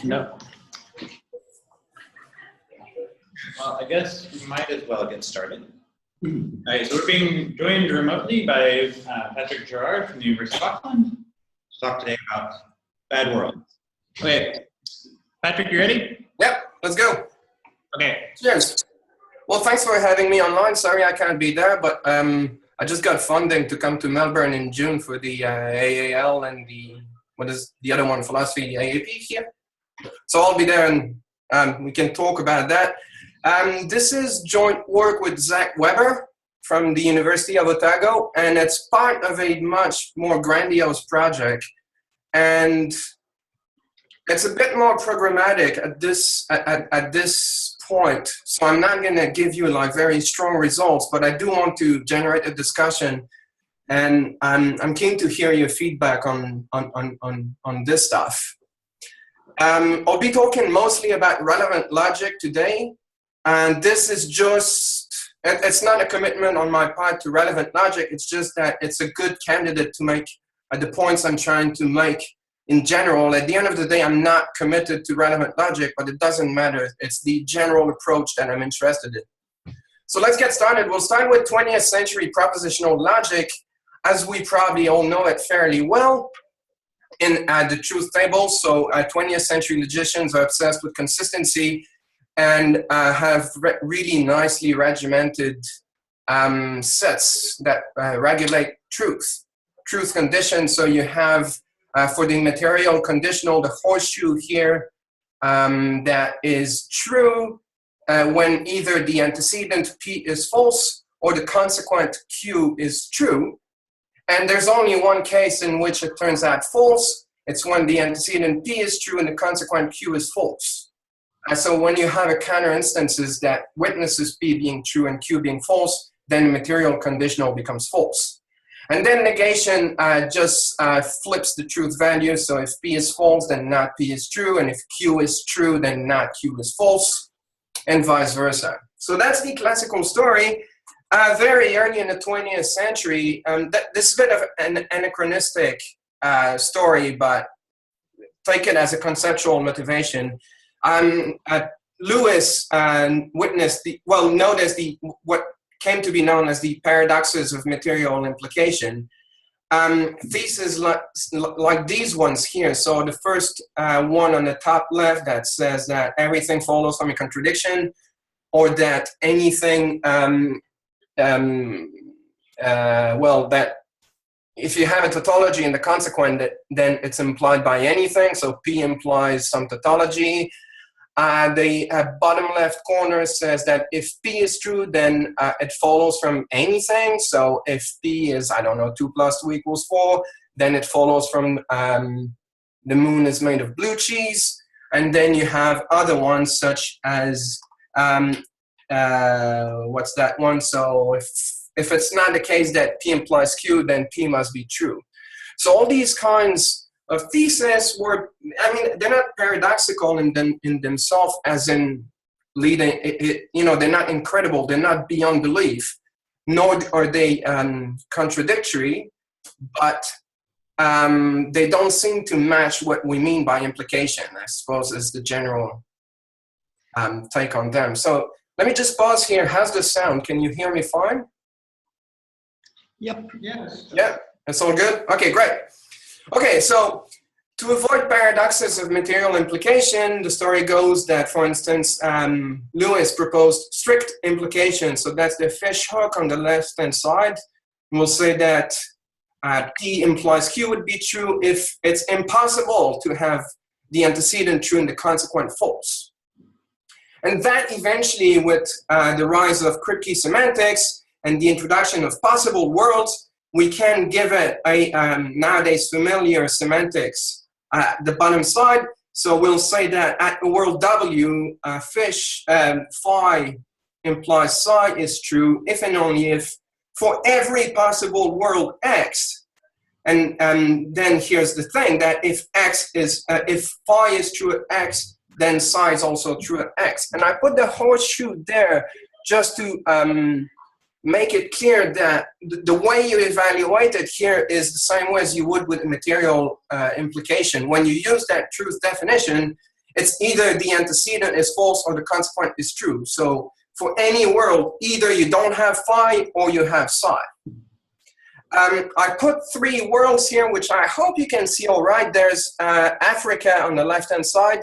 No. Well, I guess we might as well get started. All right, so we're being joined remotely by Patrick Gerard from the University of Auckland to talk today about bad worlds. Okay, Patrick, you ready? Yep, let's go. Okay. Cheers. Well, thanks for having me online. Sorry I can't be there, but I just got funding to come to Melbourne in June for the AAL and the, what is the other one, philosophy, AAP here. So I'll be there and we can talk about that. This is joint work with Zach Weber from the University of Otago, and it's part of a much more grandiose project. And it's a bit more programmatic at this point. So I'm not gonna give you like very strong results, but I do want to generate a discussion, and I'm keen to hear your feedback on this stuff. I'll be talking mostly about relevant logic today. And this is just, it's not a commitment on my part to relevant logic, it's just that it's a good candidate to make the points I'm trying to make in general. At the end of the day, I'm not committed to relevant logic, but it doesn't matter. It's the general approach that I'm interested in. So let's get started. We'll start with 20th century propositional logic, as we probably all know it fairly well in the truth table. So 20th century logicians are obsessed with consistency and have really nicely regimented sets that regulate truth conditions. So you have, for the material conditional, the horseshoe here that is true when either the antecedent P is false or the consequent Q is true. And there's only one case in which it turns out false. It's when the antecedent P is true and the consequent Q is false. So when you have a counter instances that witnesses P being true and Q being false, then the material conditional becomes false. And then negation just flips the truth value. So if P is false, then not P is true. And if Q is true, then not Q is false, and vice versa. So that's the classical story. Very early in the 20th century, this is a bit of an anachronistic story, but take it as a conceptual motivation. Lewis noticed what came to be known as the paradoxes of material implication. Theses like these ones here. So the first one on the top left that says that everything follows from a contradiction, or that anything, that if you have a tautology in the consequent, then it's implied by anything. So P implies some tautology. The bottom left corner says that if P is true, then it follows from anything. So if P is, I don't know, 2 + 2 = 4, then it follows from the moon is made of blue cheese. And then you have other ones such as, what's that one? So if it's not the case that P implies Q, then P must be true. So all these kinds of theses were, I mean, they're not paradoxical in themselves, as in leading, they're not incredible, they're not beyond belief, nor are they contradictory, but they don't seem to match what we mean by implication, I suppose, is the general take on them. So let me just pause here. How's the sound? Can you hear me fine? Yep. Yes. Yeah, that's all good? Okay, great. Okay, so to avoid paradoxes of material implication, the story goes that, for instance, Lewis proposed strict implication. So that's the fish hook on the left-hand side. And we'll say that P implies Q would be true if it's impossible to have the antecedent true and the consequent false. And that eventually, with the rise of Kripke semantics and the introduction of possible worlds, we can give it a nowadays familiar semantics at the bottom side. So we'll say that at world W, fish phi implies psi is true if and only if for every possible world X. And then here's the thing, that if phi is true at X, then psi is also true at X. And I put the horseshoe there just to make it clear that the way you evaluate it here is the same way as you would with a material implication. When you use that truth definition, It's either the antecedent is false or the consequent is true. So for any world, either you don't have phi or you have psi. I put 3 worlds here, which I hope you can see all right. There's Africa on the left-hand side.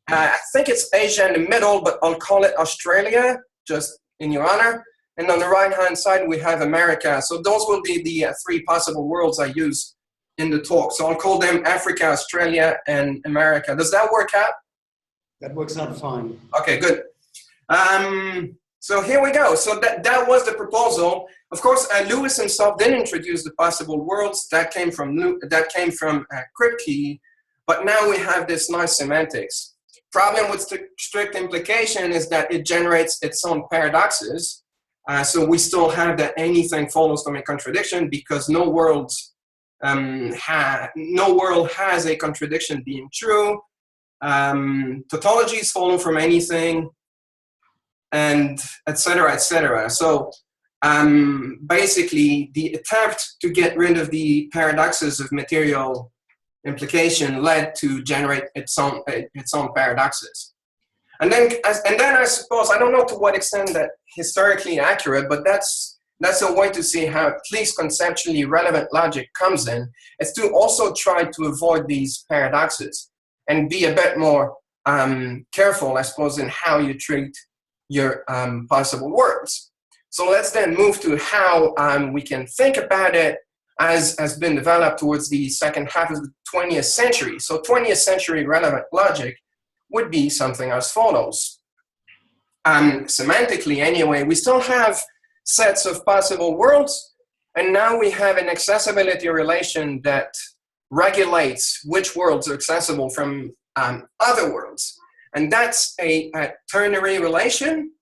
I think it's Asia in the middle, but I'll call it Australia, just in your honor. And on the right-hand side, we have America. So those will be the 3 possible worlds I use in the talk. So I'll call them Africa, Australia, and America. Does that work out? That works out fine. Okay, good. So here we go. So that was the proposal. Of course, Lewis himself didn't introduce the possible worlds. That came from Kripke. But now we have this nice semantics. Problem with strict implication is that it generates its own paradoxes. So we still have that anything follows from a contradiction because no world has a contradiction being true. Tautologies follow from anything, and etc., etc. So basically, the attempt to get rid of the paradoxes of material implication led to generate its own paradoxes. And then I suppose, I don't know to what extent that historically accurate, but that's a way to see how at least conceptually relevant logic comes in, is to also try to avoid these paradoxes and be a bit more careful, I suppose, in how you treat your possible worlds. So let's then move to how we can think about it as has been developed towards the second half of the 20th century. So 20th century relevant logic would be something as follows. Semantically, anyway, we still have sets of possible worlds, and now we have an accessibility relation that regulates which worlds are accessible from other worlds. And that's a ternary relation.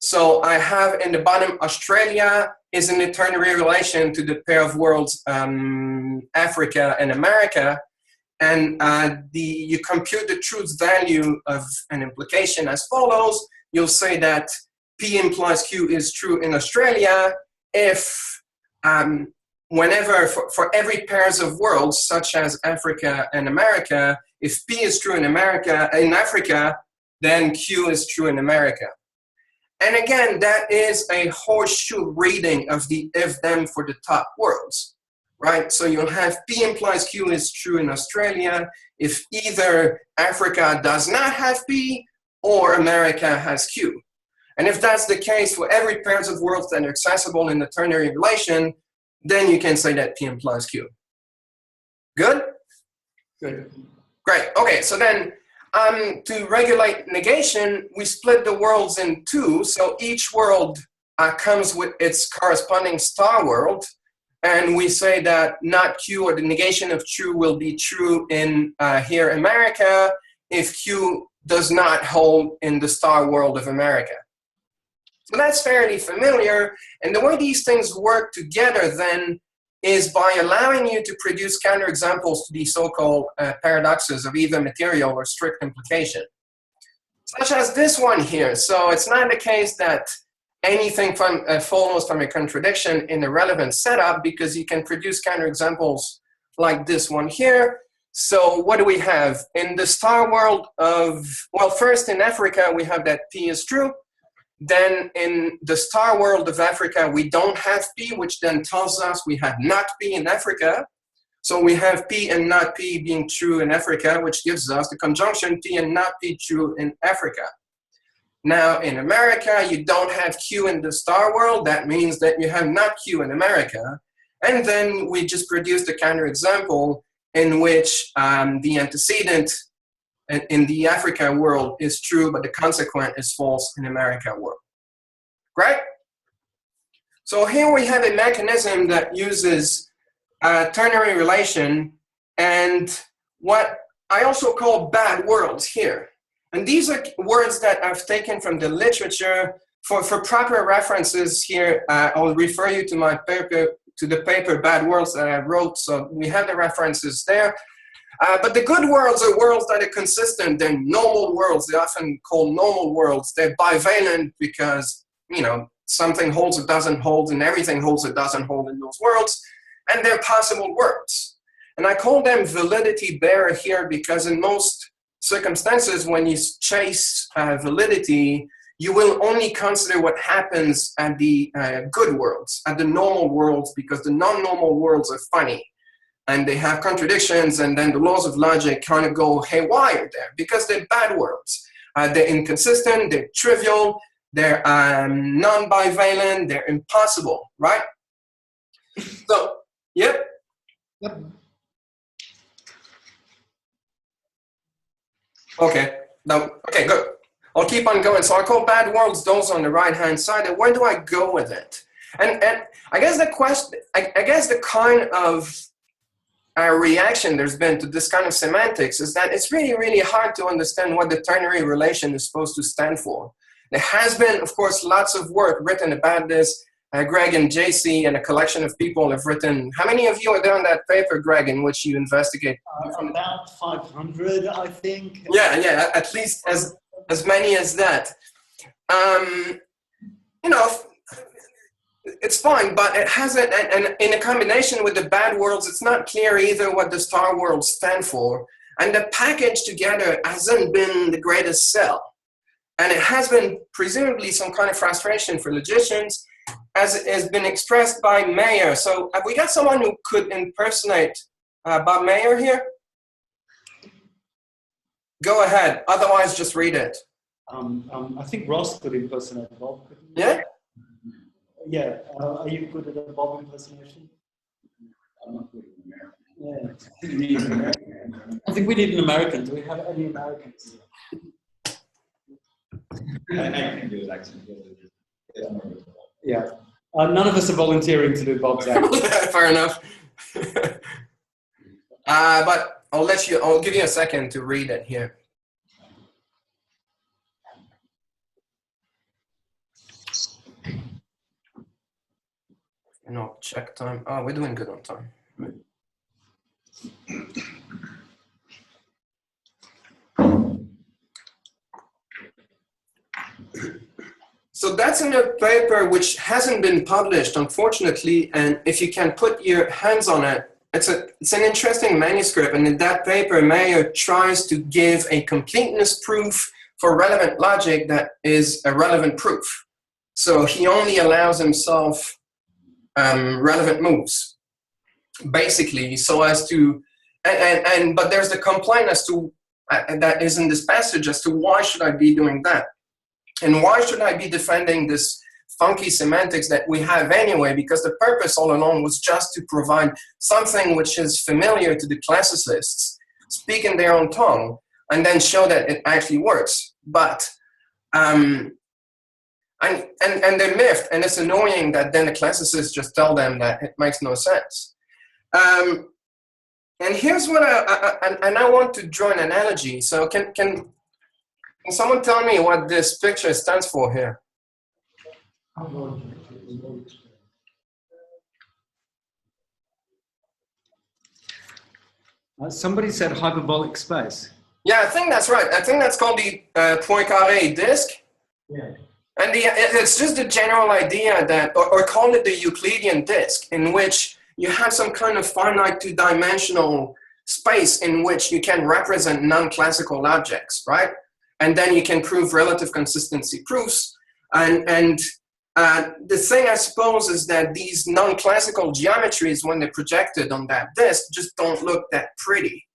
So I have in the bottom, Australia is in a ternary relation to the pair of worlds, Africa and America. And you compute the truth value of an implication as follows. You'll say that P implies Q is true in Australia if whenever, for every pairs of worlds, such as Africa and America, if P is true in Africa, then Q is true in America. And again, that is a horseshoe reading of the if-then for the top worlds, right? So you'll have P implies Q is true in Australia if either Africa does not have P or America has Q. And if that's the case for every pairs of worlds that are accessible in the ternary relation, then you can say that P implies Q. Good? Good. Great. Okay, so then to regulate negation, we split the worlds in 2. So each world comes with its corresponding star world. And we say that not Q or the negation of true will be true in here America if Q does not hold in the star world of America. So that's fairly familiar. And the way these things work together then is by allowing you to produce counterexamples to these so-called paradoxes of either material or strict implication. Such as this one here. So it's not the case that anything follows from a contradiction in a relevant setup because you can produce counterexamples like this one here. So what do we have? In the star world of, well, first in Africa, we have that P is true. Then in the star world of Africa, we don't have P, which then tells us we have not P in Africa. So we have P and not P being true in Africa, which gives us the conjunction P and not P true in Africa. Now in America, you don't have Q in the star world. That means that you have not Q in America. And then we just produced a counterexample in which the antecedent in the Africa world is true, but the consequent is false in America world. Right? So here we have a mechanism that uses ternary relation and what I also call bad worlds here. And these are words that I've taken from the literature. For proper references here, I'll refer you to my paper, to the paper Bad Worlds that I wrote. So we have the references there. But the good worlds are worlds that are consistent. They're normal worlds. They're often called normal worlds. They're bivalent because, you know, something holds or doesn't hold, and everything holds or doesn't hold in those worlds. And they're possible worlds. And I call them validity bearer here because in most circumstances, when you chase validity, you will only consider what happens at the good worlds, at the normal worlds, because the non-normal worlds are funny and they have contradictions, and then the laws of logic kind of go haywire there because they're bad worlds. They're inconsistent, they're trivial, they're non-bivalent, they're impossible, right? So, yep. Yep. Okay, now, okay, good. I'll keep on going. So I call bad worlds those on the right-hand side, and where do I go with it? And I guess the question, I guess the kind of reaction there's been to this kind of semantics is that it's really, really hard to understand what the ternary relation is supposed to stand for. There has been, of course, lots of work written about this. Greg and JC and a collection of people have written. How many of you are there on that paper, Greg, in which you investigate? About 500, I think. Yeah, at least as many as that. You know, it's fine, but it hasn't, and in a combination with the bad worlds, it's not clear either what the star worlds stand for. And the package together hasn't been the greatest sell. And it has been presumably some kind of frustration for logicians, as it has been expressed by Mayer. So have we got someone who could impersonate Bob Mayer here? Go ahead, otherwise just read it. I think Ross could impersonate Bob. Yeah? Yeah, are you good at a Bob impersonation? I'm not good at American. Yeah. You need an American. I think we need an American. Do we have any Americans? I can do his accent. Yeah. None of us are volunteering to do Bob's accent. Fair enough. But I'll give you a second to read it here. No, check time. Oh, we're doing good on time. So that's in a paper which hasn't been published, unfortunately, and if you can put your hands on it, it's an interesting manuscript, and in that paper, Mayer tries to give a completeness proof for relevant logic that is a relevant proof. So he only allows himself relevant moves, basically, so as to, but there's the complaint as to, that is in this passage as to why should I be doing that? And why should I be defending this funky semantics that we have anyway? Because the purpose all along was just to provide something which is familiar to the classicists, speak in their own tongue, and then show that it actually works. But, and they're miffed, and it's annoying that then the classicists just tell them that it makes no sense. And here's what I want to draw an analogy. So can someone tell me what this picture stands for here? Somebody said hyperbolic space. Yeah, I think that's right. I think that's called the Poincaré disk. Yeah. And it's just a general idea that, or call it the Euclidean disk, in which you have some kind of finite two-dimensional space in which you can represent non-classical objects, right? And then you can prove relative consistency proofs. And the thing, I suppose, is that these non-classical geometries, when they're projected on that disk, just don't look that pretty.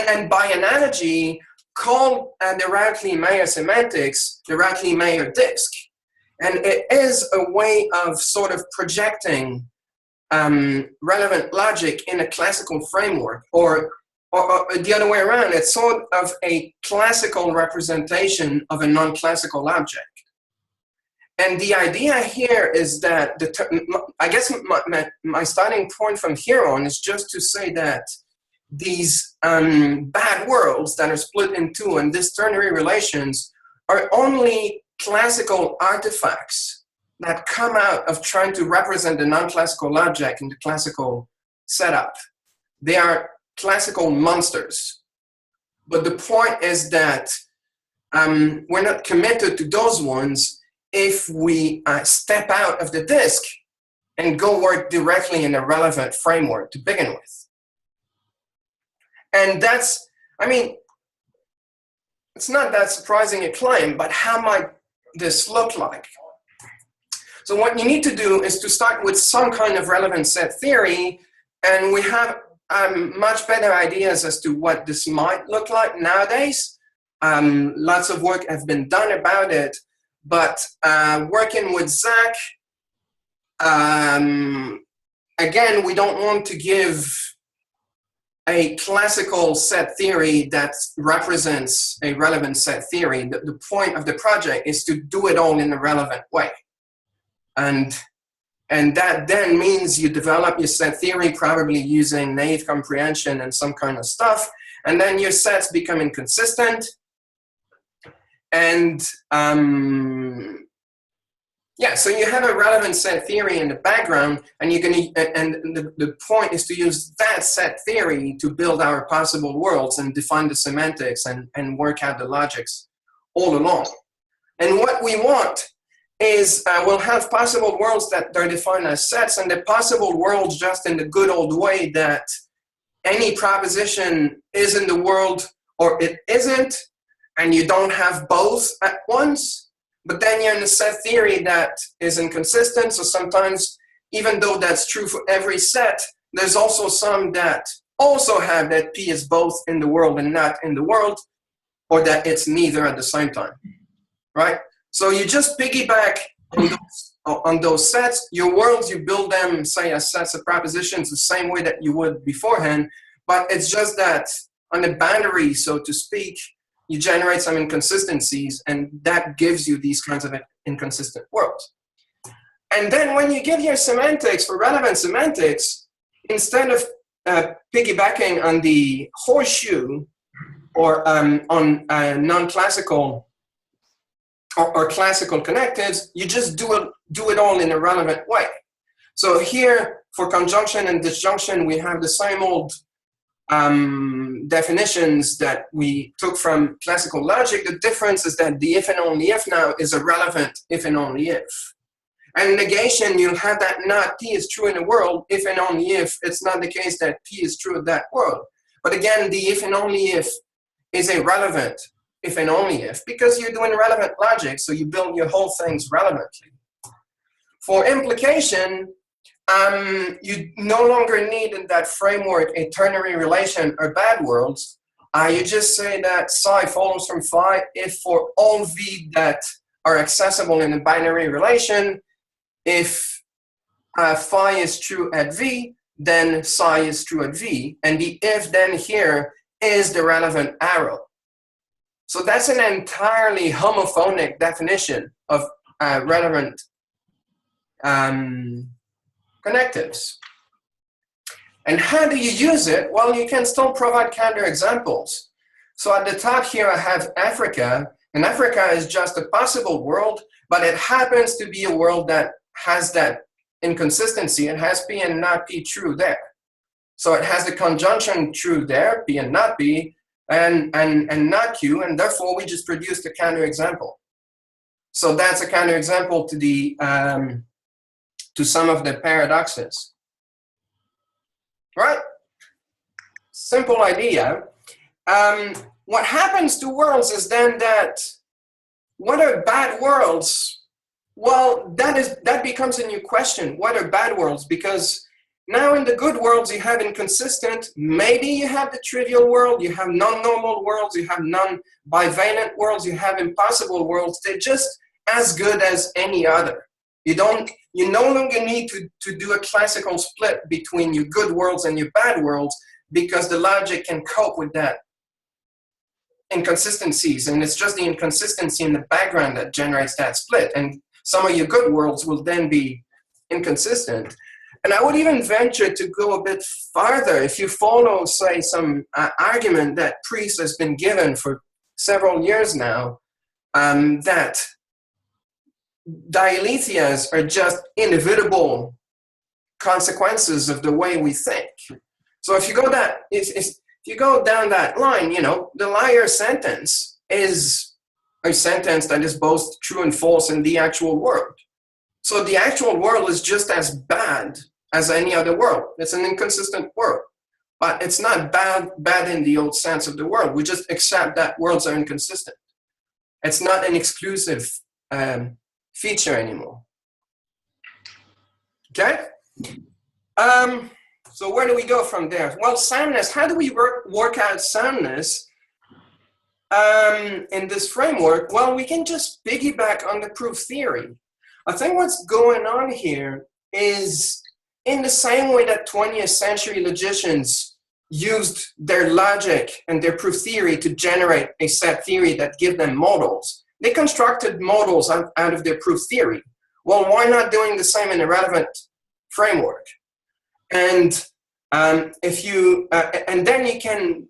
And by analogy, call the Radcliffe-Mayer semantics the Radcliffe-Mayer disk. And it is a way of sort of projecting relevant logic in a classical framework, or the other way around. It's sort of a classical representation of a non-classical object. And the idea here is that, I guess my starting point from here on is just to say that these bad worlds that are split in two and these ternary relations are only classical artifacts that come out of trying to represent the non-classical object in the classical setup. They are classical monsters. But the point is that we're not committed to those ones if we step out of the disk and go work directly in a relevant framework to begin with. And that's, I mean, it's not that surprising a claim, but how might this look like? So what you need to do is to start with some kind of relevant set theory, and we have much better ideas as to what this might look like nowadays. Lots of work has been done about it, but working with Zach, again, we don't want to give a classical set theory that represents a relevant set theory. The point of the project is to do it all in a relevant way. And that then means you develop your set theory probably using naive comprehension and some kind of stuff, and then your sets become inconsistent. And yeah, so you have a relevant set theory in the background, and you're going to, and the point is to use that set theory to build our possible worlds and define the semantics and work out the logics all along. And what we want is we'll have possible worlds that are defined as sets, and the possible worlds just in the good old way that any proposition is in the world or it isn't, and you don't have both at once. But then you're in a set theory that is inconsistent. So sometimes, even though that's true for every set, there's also some that also have that P is both in the world and not in the world, or that it's neither at the same time, right? So you just piggyback on those sets. Your worlds, you build them, say, as sets of propositions the same way that you would beforehand, but it's just that on the boundary, so to speak, you generate some inconsistencies, and that gives you these kinds of inconsistent worlds. And then when you give your semantics for relevant semantics, instead of piggybacking on the horseshoe or on non-classical or classical connectives, you just do it all in a relevant way. So here, for conjunction and disjunction, we have the same old definitions that we took from classical logic. The difference is that the if and only if now is a relevant if and only if. And negation, you'll have that not P is true in the world, if and only if it's not the case that P is true in that world. But again, the if and only if is a relevant if and only if, because you're doing relevant logic, so you build your whole things relevantly. For implication, you no longer need in that framework a ternary relation or bad worlds. You just say that psi follows from phi if for all v that are accessible in a binary relation, if phi is true at v, then psi is true at v, and the if then here is the relevant arrow. So that's an entirely homophonic definition of relevant connectives. And how do you use it? Well, you can still provide counterexamples. So at the top here I have Africa, and Africa is just a possible world, but it happens to be a world that has that inconsistency. It has P and not P true there. So it has the conjunction true there, P and not P, and not Q, and therefore we just produced a counterexample. So that's a counterexample to the to some of the paradoxes. Right? Simple idea. What happens to worlds is then that what are bad worlds? Well, that becomes a new question. What are bad worlds? Because now in the good worlds you have inconsistent, maybe you have the trivial world, you have non-normal worlds, you have non-bivalent worlds, you have impossible worlds. They're just as good as any other. You no longer need to do a classical split between your good worlds and your bad worlds, because the logic can cope with that inconsistencies, and it's just the inconsistency in the background that generates that split, and some of your good worlds will then be inconsistent. And I would even venture to go a bit farther. If you follow, say, some argument that Priest has been given for several years now, that dialetheas are just inevitable consequences of the way we think. So if you go down that line, you know, the liar sentence is a sentence that is both true and false in the actual world. So the actual world is just as bad as any other world. It's an inconsistent world. but it's not bad in the old sense of the word. We just accept that worlds are inconsistent. It's not an exclusive feature anymore. Okay? So where do we go from there? Well, soundness, how do we work out soundness in this framework? Well, we can just piggyback on the proof theory. I think what's going on here is in the same way that 20th century logicians used their logic and their proof theory to generate a set theory that give them models. They constructed models out of their proof theory. Well, why not doing the same in a relevant framework? And and then you can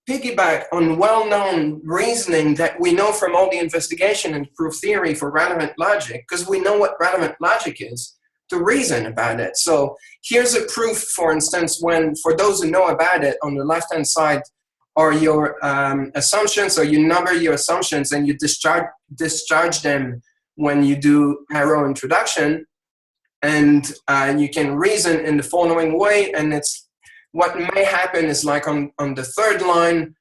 piggyback on well-known reasoning that we know from all the investigation and proof theory for relevant logic, because we know what relevant logic is, to reason about it. So here's a proof, for instance, when, for those who know about it, on the left-hand side are your assumptions, or you number your assumptions and you discharge them when you do arrow introduction. And you can reason in the following way, and it's what may happen is like on the third line,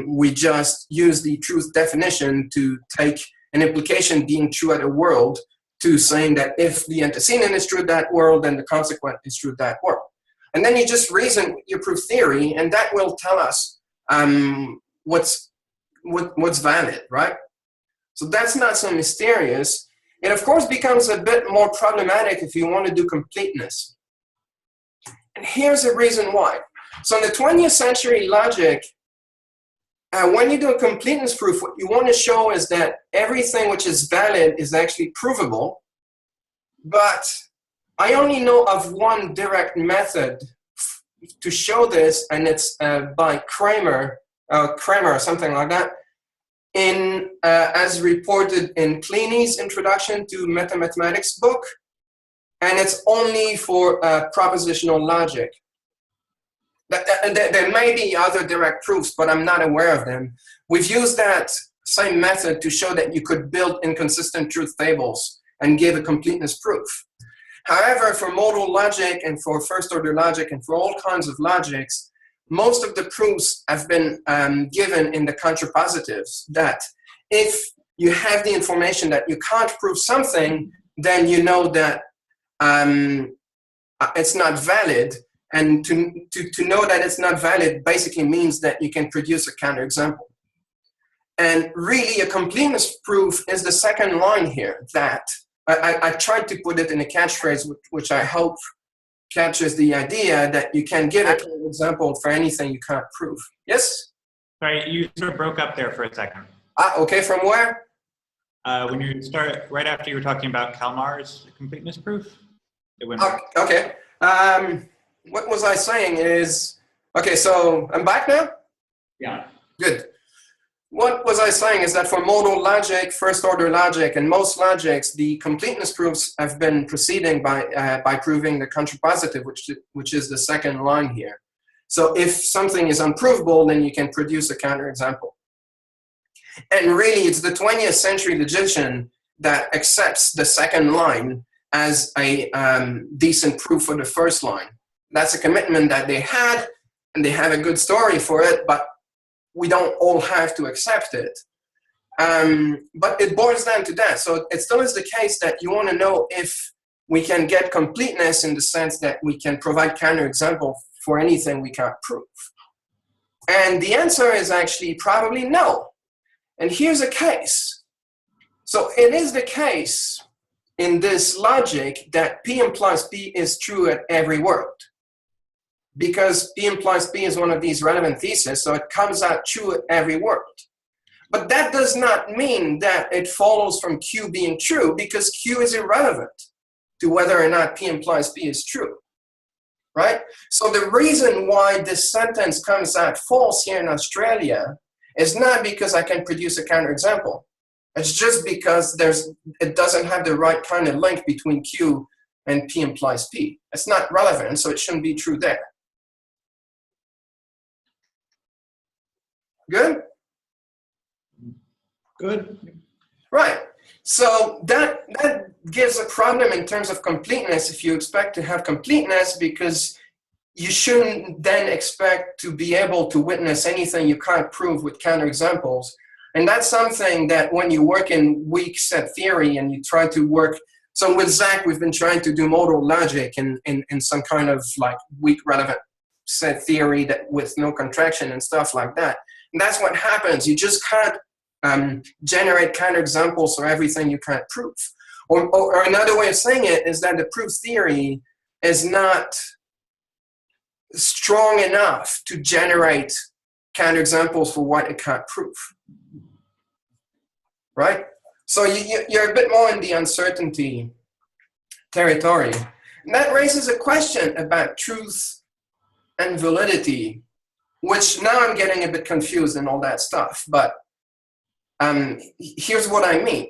we just use the truth definition to take an implication being true at a world to saying that if the antecedent is true at that world, then the consequent is true at that world. And then you just reason your proof theory, and that will tell us what's valid, right? So that's not so mysterious. It, of course, becomes a bit more problematic if you want to do completeness. And here's the reason why. So in the 20th century logic, when you do a completeness proof, what you want to show is that everything which is valid is actually provable. But I only know of one direct method to show this, and it's by Kramer or something like that, as reported in Plini's Introduction to Mathematics book, and it's only for propositional logic. There may be other direct proofs, but I'm not aware of them. We've used that same method to show that you could build inconsistent truth tables and give a completeness proof. However, for modal logic and for first-order logic and for all kinds of logics, most of the proofs have been given in the contrapositives, that if you have the information that you can't prove something, then you know that it's not valid. And to know that it's not valid basically means that you can produce a counterexample. And really, a completeness proof is the second line here. That I tried to put it in a catchphrase, which I hope captures the idea that you can give an example for anything you can't prove. Yes? Sorry, you sort of broke up there for a second. Okay, from where? When you start, right after you were talking about Kalmar's completeness proof, it went. Okay. What was I saying is, okay, so I'm back now? Yeah. Good. What was I saying is that for modal logic, first-order logic, and most logics, the completeness proofs have been proceeding by proving the contrapositive, which is the second line here. So if something is unprovable, then you can produce a counterexample. And really, it's the 20th century logician that accepts the second line as a decent proof for the first line. That's a commitment that they had, and they have a good story for it, but we don't all have to accept it. But it boils down to that. So it still is the case that you want to know if we can get completeness in the sense that we can provide counterexample for anything we can't prove. And the answer is actually probably no. And here's a case. So it is the case in this logic that P implies P is true at every word, because P implies P is one of these relevant theses, so it comes out true at every word. But that does not mean that it follows from Q being true, because Q is irrelevant to whether or not P implies P is true, right? So the reason why this sentence comes out false here in Australia is not because I can produce a counterexample. It's just because it doesn't have the right kind of link between Q and P implies P. It's not relevant, so it shouldn't be true there. Good? Good. Right. So that gives a problem in terms of completeness if you expect to have completeness, because you shouldn't then expect to be able to witness anything you can't prove with counterexamples. And that's something that when you work in weak set theory and you try to work, so with Zach, we've been trying to do modal logic in some kind of like weak relevant set theory that with no contraction and stuff like that. And that's what happens. You just can't generate counterexamples for everything you can't prove. Or another way of saying it is that the proof theory is not strong enough to generate counterexamples for what it can't prove. Right? So you're a bit more in the uncertainty territory. And that raises a question about truth and validity, which now I'm getting a bit confused and all that stuff. But here's what I mean.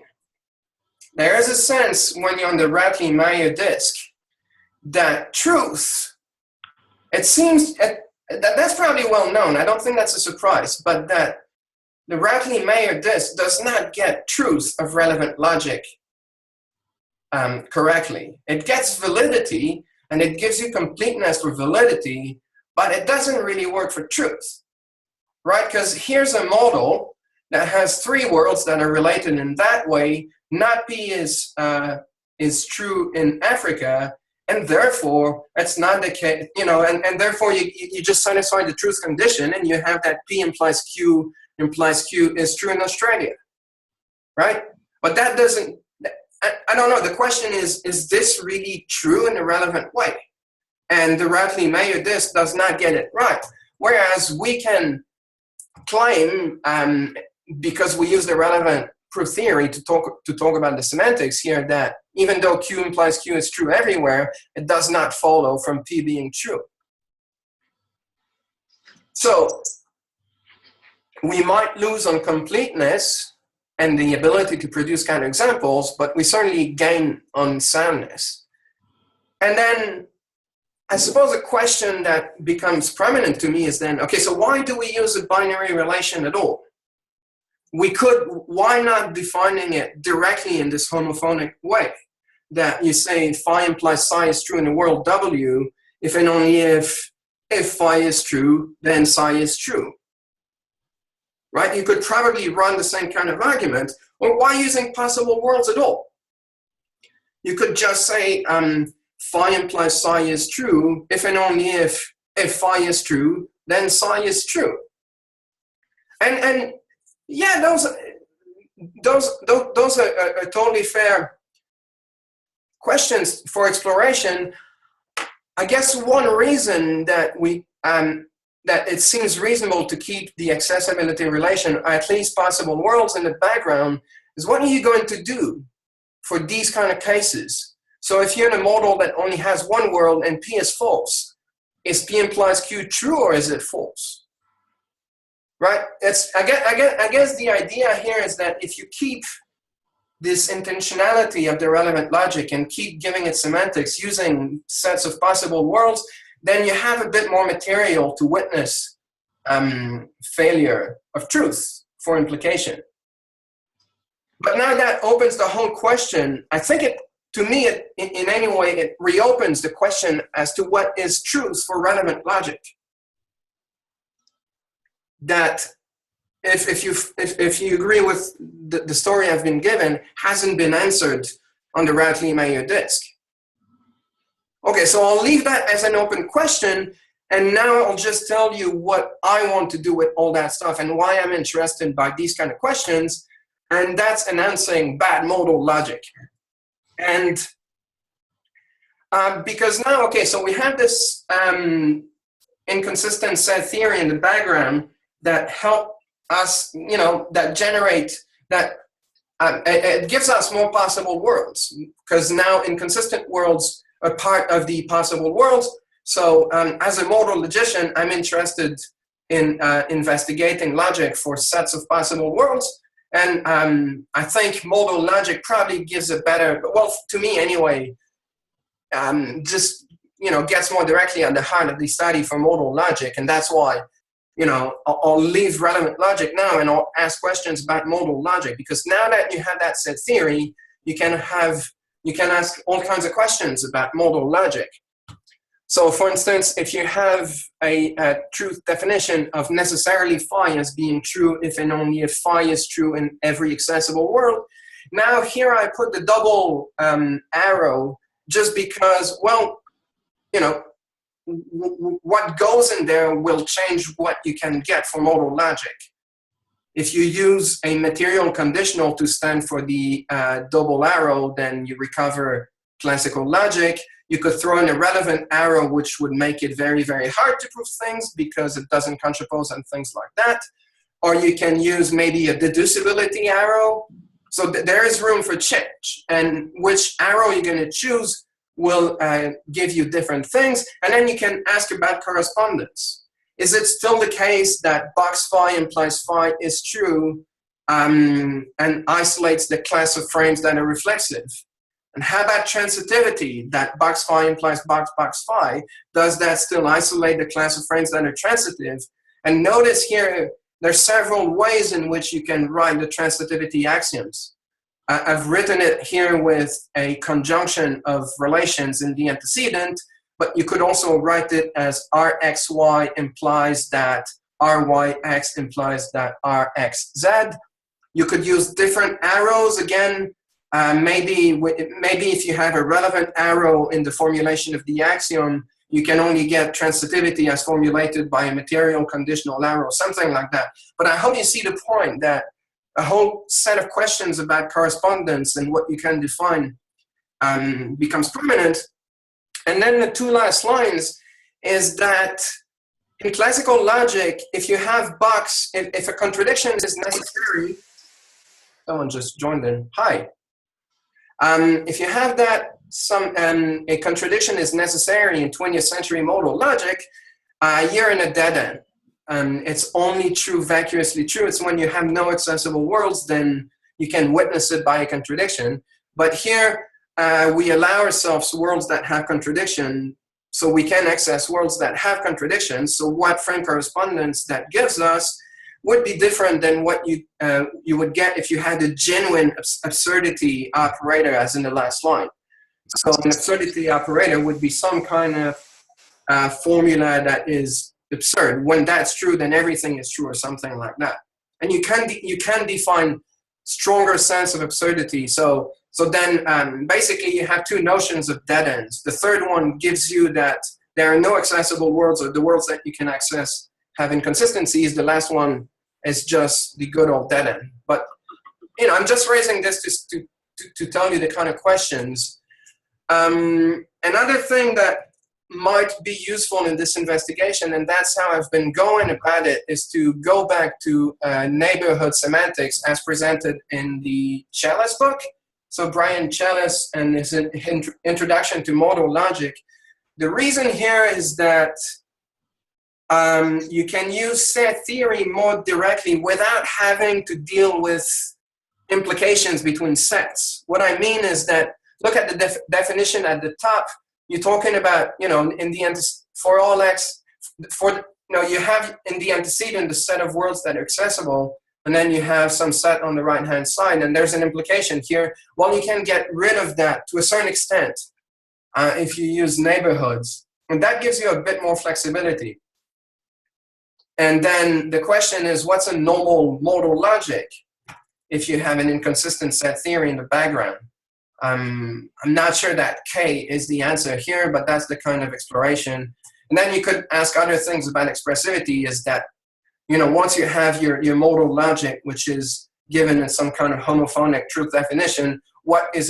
There is a sense when you're on the Ratley-Meyer disk that truth, it seems, that's probably well known. I don't think that's a surprise, but that the Ratley-Meyer disk does not get truth of relevant logic correctly. It gets validity and it gives you completeness for validity, but it doesn't really work for truth, right? Because here's a model that has three worlds that are related in that way. Not P is true in Africa, and therefore it's not the case, and therefore you just satisfy the truth condition and you have that P implies Q is true in Australia, right? But that doesn't, I don't know, the question is this really true in a relevant way? And the Ratley-Meyer disk does not get it right. Whereas we can claim, because we use the relevant proof theory to talk about the semantics here, that even though Q implies Q is true everywhere, it does not follow from P being true. So we might lose on completeness and the ability to produce counterexamples, but we certainly gain on soundness. And then I suppose a question that becomes prominent to me is then, okay, so why do we use a binary relation at all? Why not defining it directly in this homophonic way? That you say phi implies psi is true in the world W, if and only if phi is true, then psi is true. Right? You could probably run the same kind of argument, or why using possible worlds at all? You could just say phi implies psi is true, if and only if phi is true, then psi is true. And yeah, those are totally fair questions for exploration. I guess one reason that that it seems reasonable to keep the accessibility relation, or at least possible worlds, in the background is what are you going to do for these kind of cases? So if you're in a model that only has one world and P is false, is P implies Q true or is it false? Right? I guess the idea here is that if you keep this intentionality of the relevant logic and keep giving it semantics using sets of possible worlds, then you have a bit more material to witness failure of truth for implication. But now that opens the whole question. I think in any way, it reopens the question as to what is truth for relevant logic. That if you agree with the story I've been given, hasn't been answered on the Ratley-Meyer disk. Okay, so I'll leave that as an open question, and now I'll just tell you what I want to do with all that stuff and why I'm interested by these kind of questions, and that's announcing bad modal logic. And because now, okay, so we have this inconsistent set theory in the background that help us, that generate, that it gives us more possible worlds, because now inconsistent worlds are part of the possible worlds. So as a modal logician, I'm interested in investigating logic for sets of possible worlds. And I think modal logic probably gives a better, well, to me anyway, just, gets more directly at the heart of the study for modal logic. And that's why, I'll leave relevant logic now and I'll ask questions about modal logic, because now that you have that set theory, you can ask all kinds of questions about modal logic. So for instance, if you have a truth definition of necessarily phi as being true if and only if phi is true in every accessible world, now here I put the double arrow just because, well, you know, what goes in there will change what you can get for modal logic. If you use a material conditional to stand for the double arrow, then you recover classical logic. You could throw in a relevant arrow, which would make it very, very hard to prove things because it doesn't contrapose and things like that. Or you can use maybe a deducibility arrow. So there is room for change. And which arrow you're going to choose will give you different things. And then you can ask about correspondence. Is it still the case that box phi implies phi is true and isolates the class of frames that are reflexive? And how about transitivity, that box phi implies box phi? Does that still isolate the class of frames that are transitive? And notice here, there's several ways in which you can write the transitivity axioms. I've written it here with a conjunction of relations in the antecedent, but you could also write it as Rxy implies that Ryx implies that Rxz. You could use different arrows again. Maybe if you have a relevant arrow in the formulation of the axiom, you can only get transitivity as formulated by a material conditional arrow, something like that. But I hope you see the point that a whole set of questions about correspondence and what you can define becomes permanent. And then the two last lines is that in classical logic, if you have box, if a contradiction is necessary, someone just joined in, hi. If you have that, a contradiction is necessary in 20th century modal logic, you're in a dead end. It's only true, vacuously true. It's when you have no accessible worlds, then you can witness it by a contradiction. But here, we allow ourselves worlds that have contradiction, so we can access worlds that have contradictions. So what frame correspondence that gives us would be different than what you would get if you had a genuine absurdity operator, as in the last line. So an absurdity operator would be some kind of formula that is absurd. When that's true, then everything is true, or something like that. And you can define stronger sense of absurdity. So then basically you have two notions of dead ends. The third one gives you that there are no accessible worlds, or the worlds that you can access have inconsistencies. The last one is just the good old dead end. But you know, I'm just raising this to tell you the kind of questions. Another thing that might be useful in this investigation, and that's how I've been going about it, is to go back to neighborhood semantics as presented in the Chalice book. So Brian Chalice and his introduction to modal logic. The reason here is that you can use set theory more directly without having to deal with implications between sets. What I mean is that, look at the definition at the top. You're talking about, you know, in the for all x, you have in the antecedent the set of worlds that are accessible, and then you have some set on the right-hand side, and there's an implication here. Well, you can get rid of that to a certain extent if you use neighborhoods, and that gives you a bit more flexibility. And then the question is, what's a normal modal logic if you have an inconsistent set theory in the background? I'm not sure that K is the answer here, but that's the kind of exploration. And then you could ask other things about expressivity, is that, you know, once you have your modal logic, which is given in some kind of homophonic truth definition, what is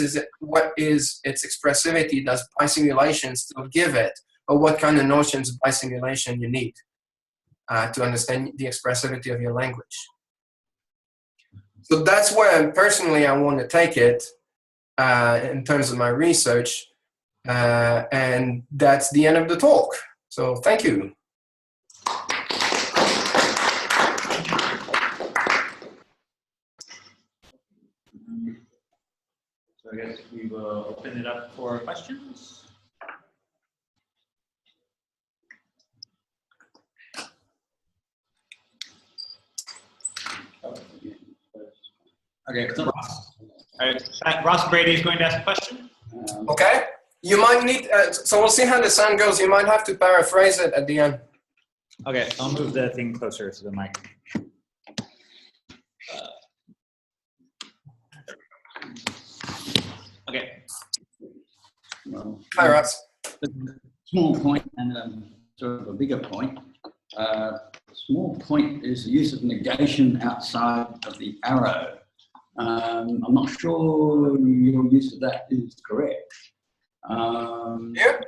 its expressivity? Does bisimulation still give it? Or what kind of notions of bisimulation you need to understand the expressivity of your language? So that's where personally I want to take it in terms of my research. And that's the end of the talk. So thank you. So I guess we will open it up for questions. Okay, so Ross. All right, Ross Brady is going to ask a question. Okay. You might need, so we'll see how the sound goes. You might have to paraphrase it at the end. Okay, I'll move the thing closer to the mic. Okay. Well, Hi, Ross. a small point and sort of a bigger point. Small point is the use of negation outside of the arrow. I'm not sure your use of that is correct. Yeah.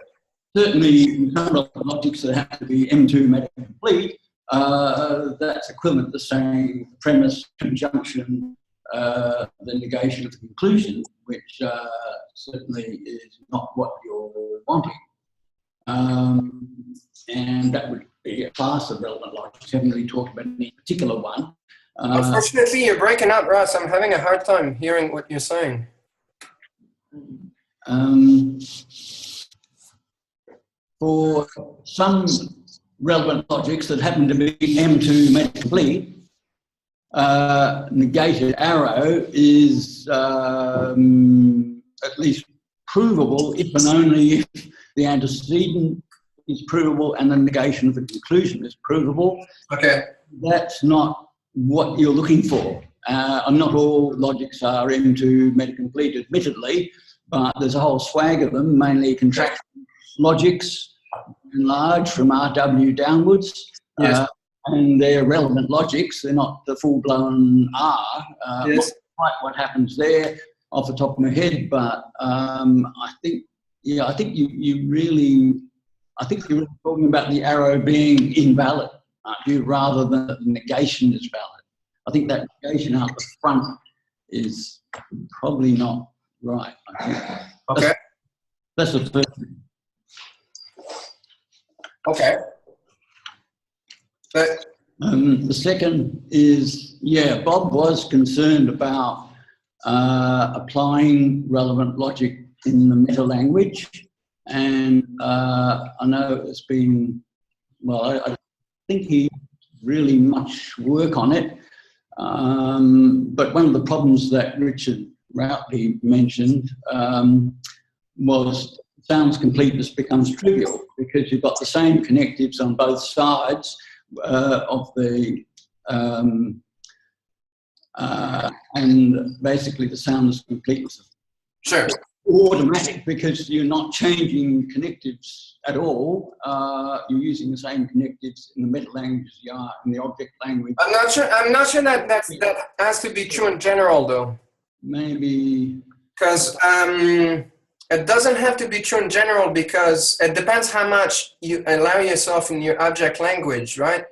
Certainly, in some of the logics that have to be M2 meta complete, that's equivalent to saying premise, conjunction, the negation of the conclusion, which certainly is not what you're wanting. And that would be a class of relevant logics. Haven't really talked about any particular one. Unfortunately, you're breaking up, Ross. I'm having a hard time hearing what you're saying. For some relevant logics that happen to be M2 meta complete, negated arrow is at least provable if and only if the antecedent is provable and the negation of the conclusion is provable. Okay. That's not what you're looking for. Not all logics are M2 meta complete, admittedly, but there's a whole swag of them, mainly contraction logics, large from RW downwards. Yes. And they're relevant logics. They're not the full-blown R. Yes. Not quite what happens there off the top of my head, but I think you're really talking about the arrow being invalid, aren't you, rather than the negation is valid. I think that negation out the front is probably not right. I think. Okay. That's the first thing. Okay. But The second is, yeah, Bob was concerned about applying relevant logic in the meta language, and I know it's been, well, I don't think he really much work on it, but one of the problems that Richard Routley mentioned was sounds completeness becomes trivial because you've got the same connectives on both sides of the and basically the soundless completeness sure. automatic because you're not changing connectives at all. You're using the same connectives in the meta language as you are in the object language. I'm not sure that that has to be true in general, though. Maybe Because it doesn't have to be true in general because it depends how much you allow yourself in your object language, right?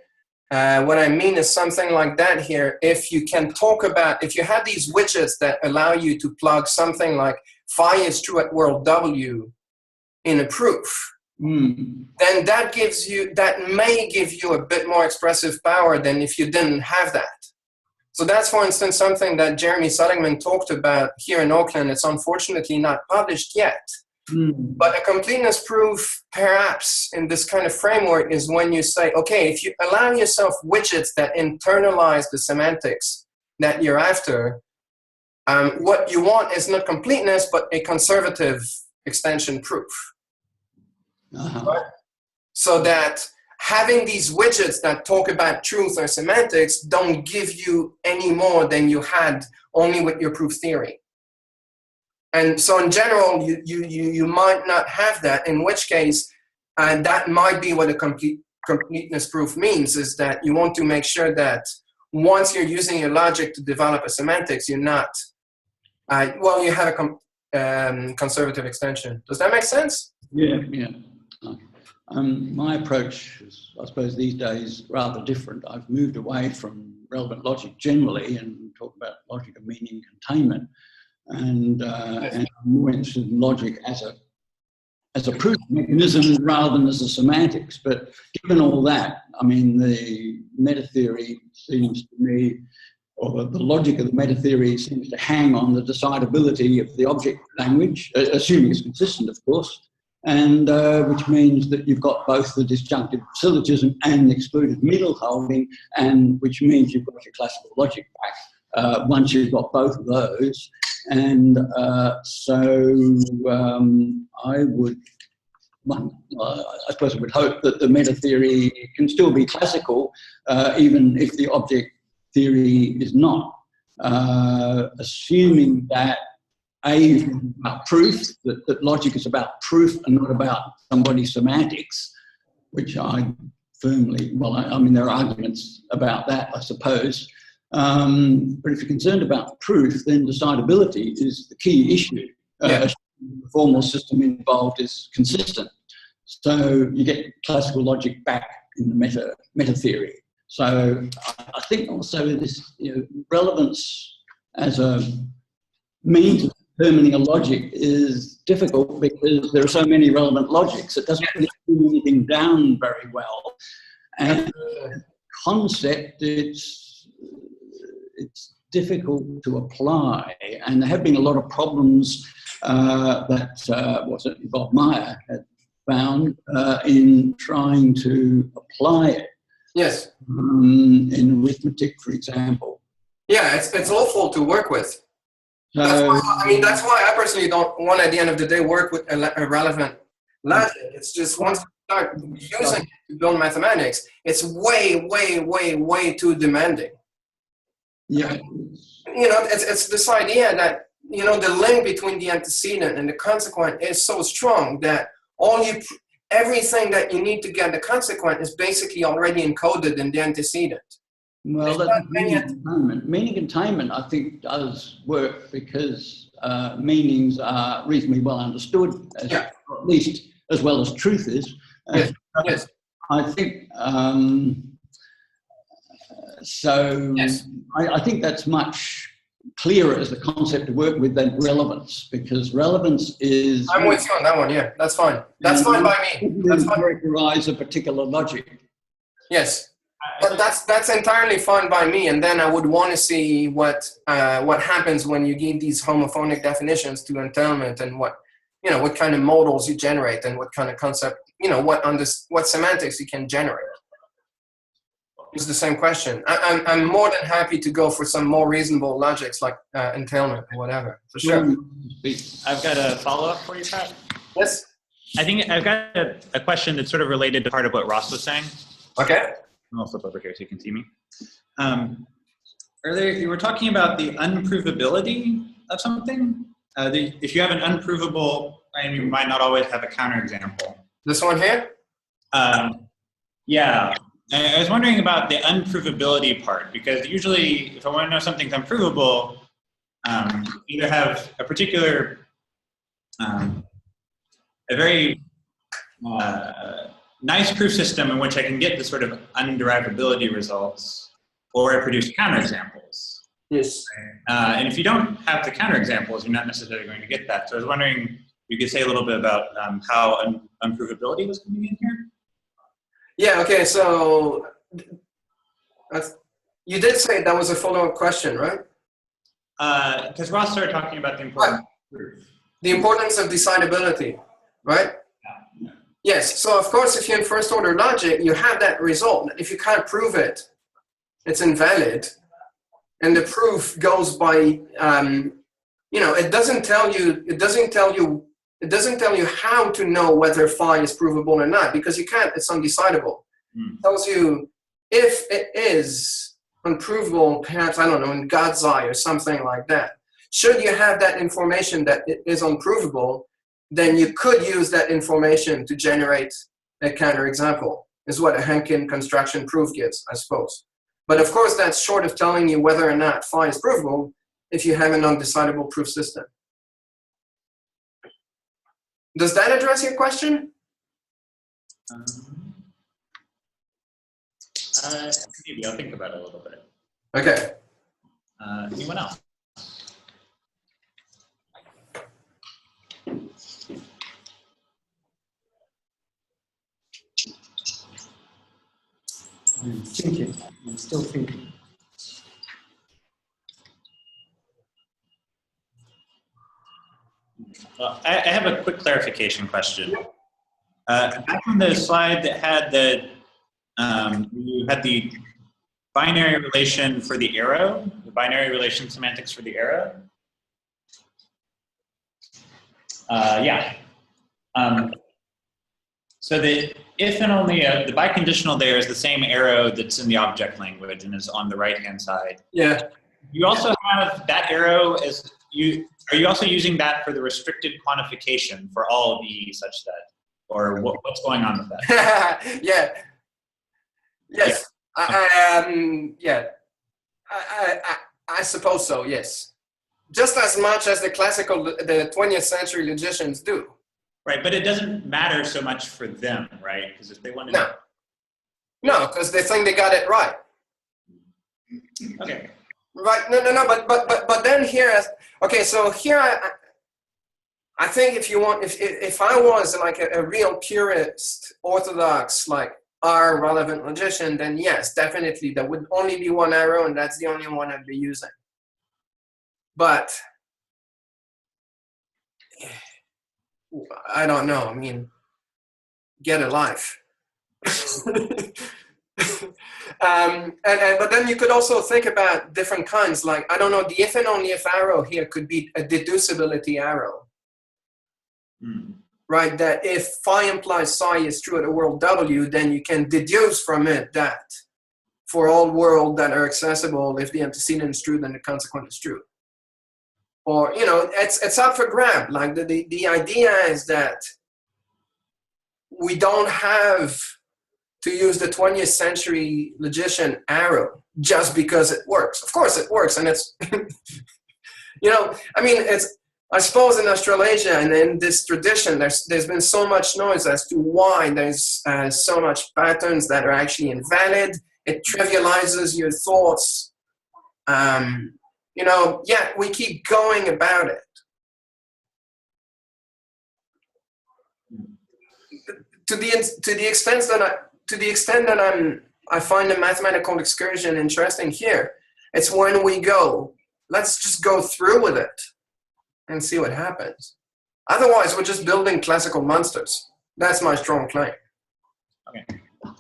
What I mean is something like that here. If you can talk about, if you have these widgets that allow you to plug something like phi is true at world W in a proof, then that may give you a bit more expressive power than if you didn't have that. So that's, for instance, something that Jeremy Seligman talked about here in Auckland. It's unfortunately not published yet. But a completeness proof, perhaps, in this kind of framework is when you say, okay, if you allow yourself widgets that internalize the semantics that you're after, what you want is not completeness, but a conservative extension proof. Right? So that having these widgets that talk about truth or semantics don't give you any more than you had only with your proof theory. And so in general, you might not have that, in which case, that might be what a completeness proof means, is that you want to make sure that once you're using your logic to develop a semantics, you're not, well, you have a conservative extension. Does that make sense? Yeah. My approach is, I suppose, these days rather different. I've moved away from relevant logic generally and talk about logic of meaning containment, and I'm more interested in logic as a proof mechanism rather than as a semantics. But given all that, I mean, the meta theory seems to me, or the logic of the meta theory seems to hang on the decidability of the object language, assuming it's consistent, of course, and which means that you've got both the disjunctive syllogism and the excluded middle holding, and which means you've got your classical logic back. Once you've got both of those, And I would, I suppose I would hope that the meta theory can still be classical, even if the object theory is not, assuming that A, about proof, that logic is about proof and not about somebody's semantics, which I firmly, well, I mean, there are arguments about that, I suppose. But if you're concerned about proof, then decidability is the key issue. Yeah. The formal system involved is consistent. So you get classical logic back in the meta theory. So I think also this relevance as a means of determining a logic is difficult because there are so many relevant logics. It doesn't really do anything down very well. And concept, it's difficult to apply. And there have been a lot of problems that Bob Meyer had found in trying to apply it. Yes. In arithmetic, for example. Yeah, it's awful to work with. That's why I personally don't want, at the end of the day, work with irrelevant logic. It's just once you start using it to build mathematics, it's way, way, way, way too demanding. Yeah. It's this idea that, the link between the antecedent and the consequent is so strong that everything that you need to get the consequent is basically already encoded in the antecedent. Well, that's meaning containment. Meaning containment, I think, does work because meanings are reasonably well understood, at least as well as truth is. Yes. I think so. Yes. I think that's much clearer as a concept to work with than relevance, because relevance is. I'm with you on that one. Yeah, that's fine. That's fine by me. That's fine. Characterize a particular logic. Yes. But that's entirely fine by me, and then I would want to see what happens when you give these homophonic definitions to entailment, and what kind of models you generate, and what kind of concept, what semantics you can generate. It's the same question. I'm more than happy to go for some more reasonable logics like entailment or whatever, for sure. I've got a follow-up for you, Pat. Yes. I think I've got a question that's sort of related to part of what Ross was saying. Okay. I'll flip over here so you can see me. Earlier, you were talking about the unprovability of something. If you have an unprovable, and you might not always have a counterexample. This one here? Yeah. I was wondering about the unprovability part, because usually if I want to know something's unprovable, either have a particular, a very nice proof system in which I can get the sort of underivability results, or I produce counterexamples. Yes. And if you don't have the counterexamples, you're not necessarily going to get that. So I was wondering if you could say a little bit about how unprovability was coming in here. Yeah, okay, so you did say that was a follow-up question, right? Because Ross started talking about the importance of proof. The importance of decidability, right? Yeah. Yes, so of course, if you're in first order logic, you have that result. If you can't prove it, it's invalid. And the proof goes by, it doesn't tell you how to know whether phi is provable or not, because you can't, it's undecidable. It tells you if it is unprovable, perhaps, I don't know, in God's eye or something like that. Should you have that information that it is unprovable, then you could use that information to generate a counterexample, is what a Hankin construction proof gives, I suppose. But of course, that's short of telling you whether or not phi is provable if you have an undecidable proof system. Does that address your question? Maybe I'll think about it a little bit. Okay. Anyone else? I'm thinking. I'm still thinking. Well, I have a quick clarification question. Back on the slide that had you had the binary relation for the arrow, the binary relation semantics for the arrow. Yeah. So the if and only, the biconditional there is the same arrow that's in the object language and is on the right-hand side. Yeah. You also have that arrow as are you also using that for the restricted quantification for all V such that, or what's going on with that? Yeah. Yes. Yeah. I suppose so. Yes. Just as much as the 20th century logicians do. Right, but it doesn't matter so much for them, right? Because if they want to... No, because they think they got it right. Okay. Right, no, but then here, okay, so here I think if you want, if I was like a real purist, orthodox, like R relevant logician, then yes, definitely there would only be one arrow and that's the only one I'd be using. But I don't know, I mean, get a life. But then you could also think about different kinds, like, I don't know, the if and only if arrow here could be a deducibility arrow. Right, that if phi implies psi is true at a world W, then you can deduce from it that for all worlds that are accessible, if the antecedent is true, then the consequent is true. Or, you know, it's up for grab. Like the idea is that we don't have to use the 20th century logician arrow just because it works. Of course it works, and it's, you know, I mean, I suppose in Australasia and in this tradition, there's been so much noise as to why there's so much patterns that are actually invalid. It trivializes your thoughts. You know, yeah, we keep going about it. To the extent that I find the mathematical excursion interesting here, it's when we go, let's just go through with it and see what happens. Otherwise, we're just building classical monsters. That's my strong claim.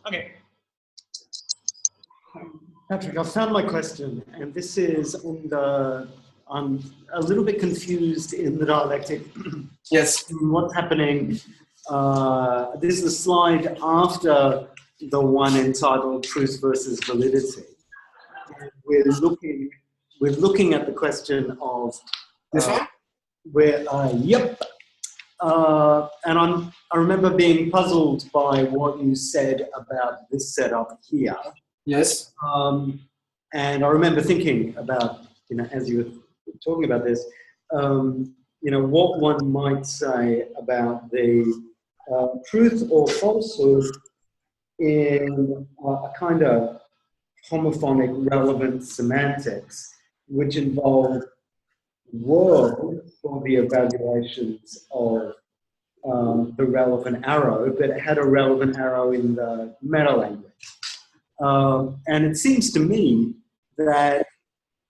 Okay. Patrick, I found my question, and this is on the, I'm a little bit confused in the dialectic. Yes. What's happening? This is the slide after the one entitled Truth versus Validity. And we're looking at the question of This one? Yep. And I remember being puzzled by what you said about this setup here. Yes. And I remember thinking about, you know, as you were talking about this, you know, what one might say about the truth or falsehood in a kind of homophonic relevant semantics, which involve world for the evaluations of the relevant arrow, but it had a relevant arrow in the meta language. And it seems to me that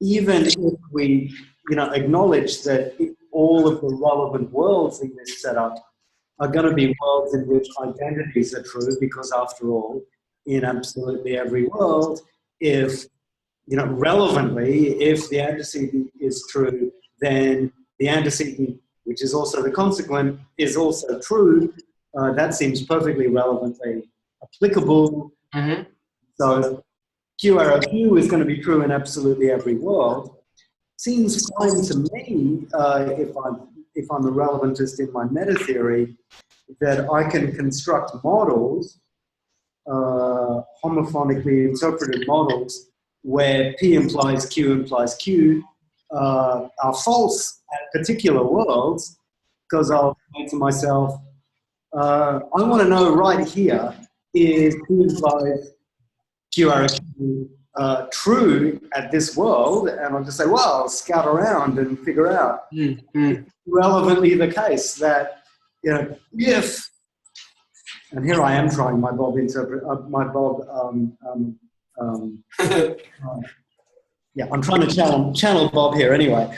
even if we, you know, acknowledge that all of the relevant worlds in this setup are going to be worlds in which identities are true, because after all, in absolutely every world, if, you know, relevantly, if the antecedent is true, then the antecedent, which is also the consequent, is also true. That seems perfectly relevantly applicable. Mm-hmm. So Q arrow Q is going to be true in absolutely every world. Seems fine to me, if I'm a relevantist in my meta theory, that I can construct models, homophonically interpreted models, where P implies Q are false at particular worlds, because I'll say to myself, I want to know right here, is P implies Q arrow Q true at this world? And I'll just say, well, I'll scout around and figure out relevantly the case that, you know, if, and here I am trying my Bob yeah, I'm trying to channel Bob here anyway.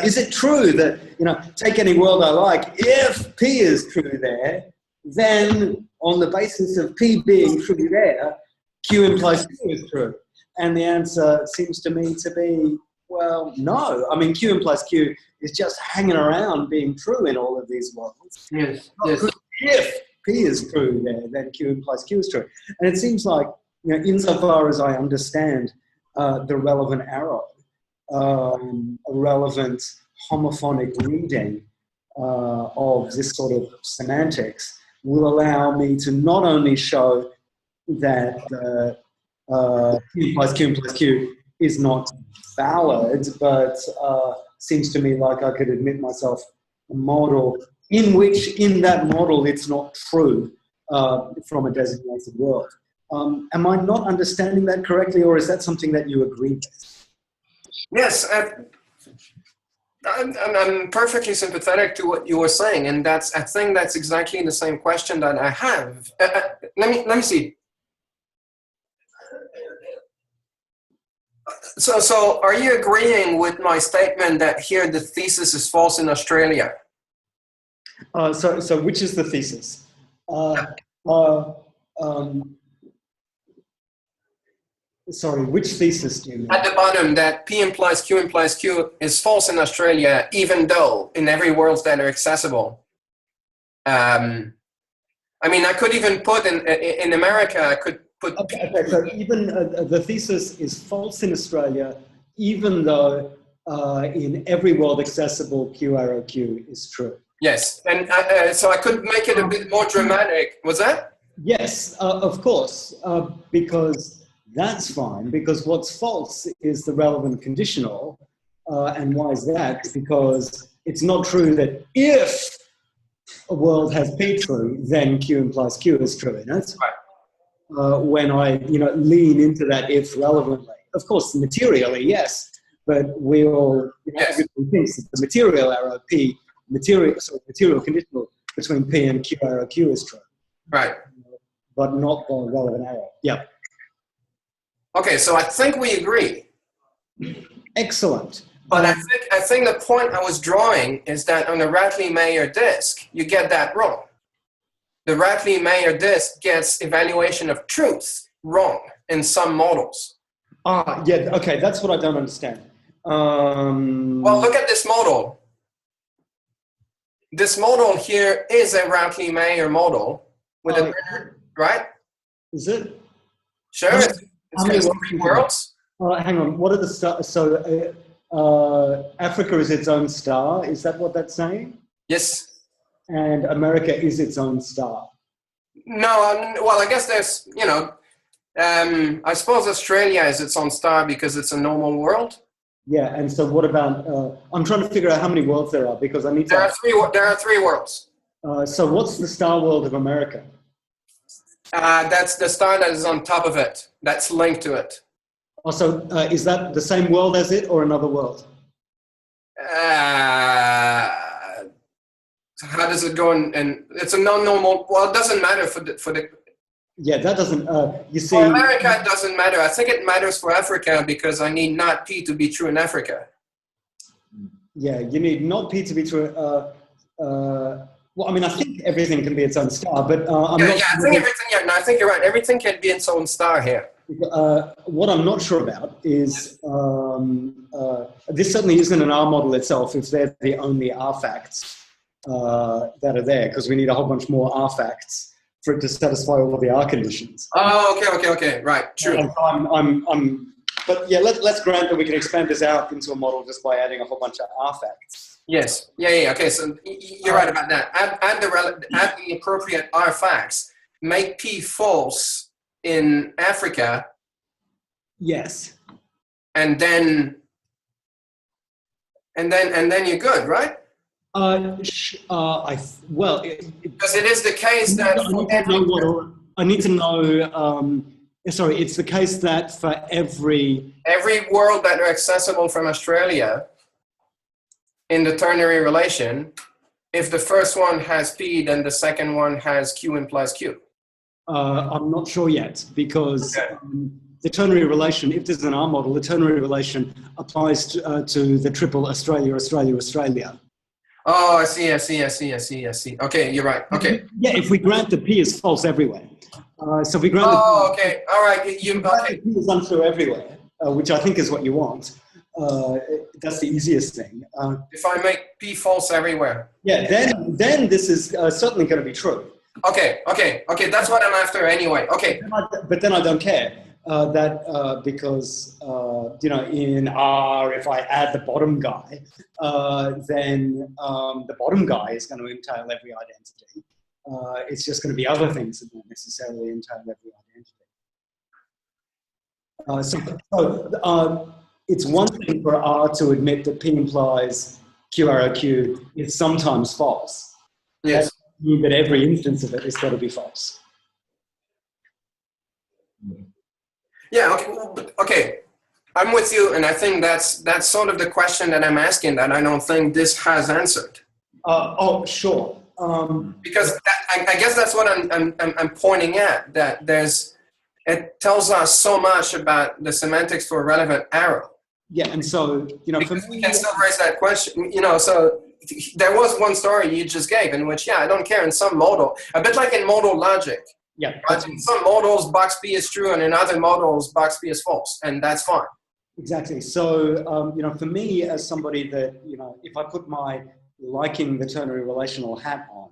Is it true that, you know, take any world I like, if P is true there, then on the basis of P being true there, Q implies Q is true? And the answer seems to me to be well, no. I mean, Q implies Q is just hanging around being true in all of these worlds. Yes. If P is true there, then Q implies Q is true. And it seems like, insofar as I understand the relevant arrow, a relevant homophonic reading of this sort of semantics will allow me to not only show that Q implies Q is not valid, but seems to me like I could admit myself a model in which, in that model, it's not true from a designated world. Am I not understanding that correctly, or is that something that you agree with? Yes, I'm perfectly sympathetic to what you were saying, and I think that's exactly the same question that I have. Let me see. So are you agreeing with my statement that here the thesis is false in Australia? So which is the thesis? Sorry, which thesis do you mean? At the bottom, that P implies Q is false in Australia, even though in every world that are accessible. I mean, I could even put in America, I could put. Okay, so even the thesis is false in Australia, even though in every world accessible Q arrow Q is true. Yes, and so I could make it a bit more dramatic. Was that? Yes, of course, because that's fine, because what's false is the relevant conditional. And why is that? Because it's not true that if a world has P true, then Q implies Q is true in it. Right. When I lean into that if relevantly. Of course, materially, yes, but we all everybody thinks that the material arrow P, material conditional between P and Q arrow Q is true. Right. But not the relevant arrow. Yeah. Okay, so I think we agree. Excellent. But I think the point I was drawing is that on the Ratley-Mayer disk, you get that wrong. The Ratley-Mayer disk gets evaluation of truth wrong in some models. Yeah, okay, that's what I don't understand. Well, look at this model. This model here is a Ratley-Mayer model with a right? Is it? Sure. It's got 3 worlds. Hang on. What are the stars? So Africa is its own star. Is that what that's saying? Yes. And America is its own star. No. Well, I guess there's, I suppose Australia is its own star because it's a normal world. Yeah. And so what about? I'm trying to figure out how many worlds there are because I need to. There are 3 worlds. So what's the star world of America? That's the star that is on top of it. That's linked to it. Oh, so is that the same world as it or another world? How does it go? And it's a non-normal. Well, it doesn't matter for the. Yeah, that doesn't. You see. For America, it doesn't matter. I think it matters for Africa because I need not P to be true in Africa. Yeah, you need not P to be true. Well, I mean, I think everything can be its own star, but I'm not. Yeah, I think everything. Yeah, no, I think you're right. Everything can be its own star here. What I'm not sure about is this certainly isn't an R model itself. If they're the only R facts that are there, because we need a whole bunch more R facts for it to satisfy all of the R conditions. Oh, okay, right, true. But yeah, let's grant that we can expand this out into a model just by adding a whole bunch of R facts. Yes. Yeah. Okay. So you're right about that. Add the appropriate R facts. Make P false in Africa. Yes. And then you're good, right? Well, because it is the case that I need to know. Sorry, it's the case that for every world that are accessible from Australia. In the ternary relation, if the first one has P, then the second one has Q implies Q. I'm not sure yet because the ternary relation, if there's an R model, the ternary relation applies to the triple Australia. Oh, I see. Okay, you're right. Okay. Yeah, if we grant that P is false everywhere. So we grant okay. All right. P is untrue everywhere, which I think is what you want. that's the easiest thing. If I make P false everywhere. Yeah, then this is certainly going to be true. Okay. That's what I'm after anyway. Okay. But then I don't care because in R, if I add the bottom guy, then the bottom guy is going to entail every identity. It's just going to be other things that don't necessarily entail every identity. It's one thing for R to admit that P implies QROQ is sometimes false. Yes. That means that every instance of it is got to be false. Yeah. Okay. I'm with you, and I think that's sort of the question that I'm asking that I don't think this has answered. Sure. Because I guess that's what I'm pointing at. That it tells us so much about the semantics for a relevant arrow. Yeah, and so because we can still raise that question. So there was one story you just gave in which, I don't care in some model, a bit like in modal logic. Yeah. But in some models, box P is true, and in other models, box P is false, and that's fine. Exactly. So for me, as somebody that if I put my liking the ternary relational hat on,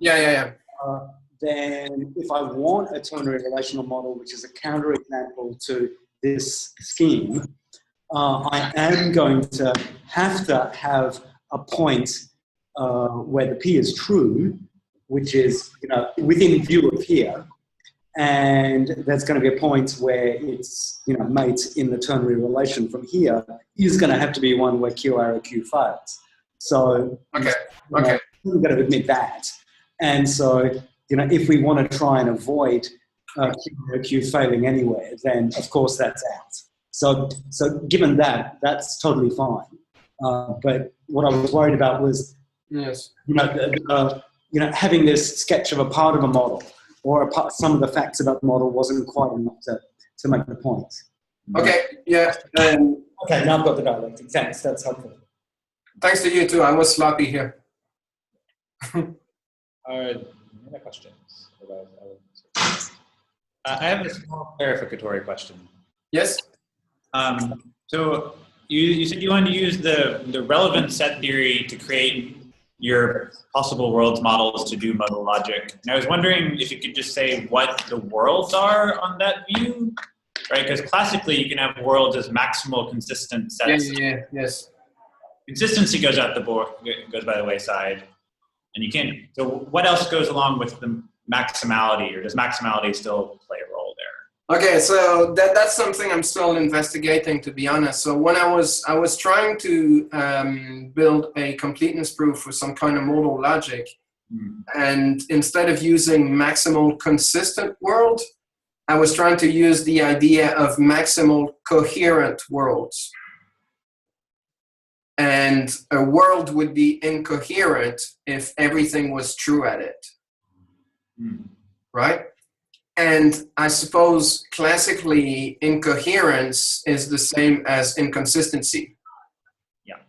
then if I want a ternary relational model, which is a counterexample to this scheme, I am going to have a point where the P is true, which is within view of here, and there's going to be a point where it's mate in the ternary relation from here is going to have to be one where QROQ fails. So we're going to admit that, and so if we want to try and avoid QROQ failing anywhere, then of course that's out. So given that, that's totally fine. But what I was worried about was, having this sketch of a part of a model or some of the facts about the model wasn't quite enough to make the point. Okay. Yeah. Okay. Now I've got the dialectic. Thanks. That's helpful. Thanks to you too. I was sloppy here. Any other questions? I have a small clarificatory question. Yes. So you said you wanted to use the relevant set theory to create your possible worlds models to do modal logic. And I was wondering if you could just say what the worlds are on that view, right? Because classically you can have worlds as maximal consistent sets. Yes. Consistency goes out the board, goes by the wayside, and you can't. So what else goes along with the maximality, or does maximality still play a role there? Okay, so that's something I'm still investigating, to be honest. So when I was trying to build a completeness proof for some kind of modal logic, and instead of using maximal consistent world, I was trying to use the idea of maximal coherent worlds. And a world would be incoherent if everything was true at it, right? And I suppose classically incoherence is the same as inconsistency. Yeah.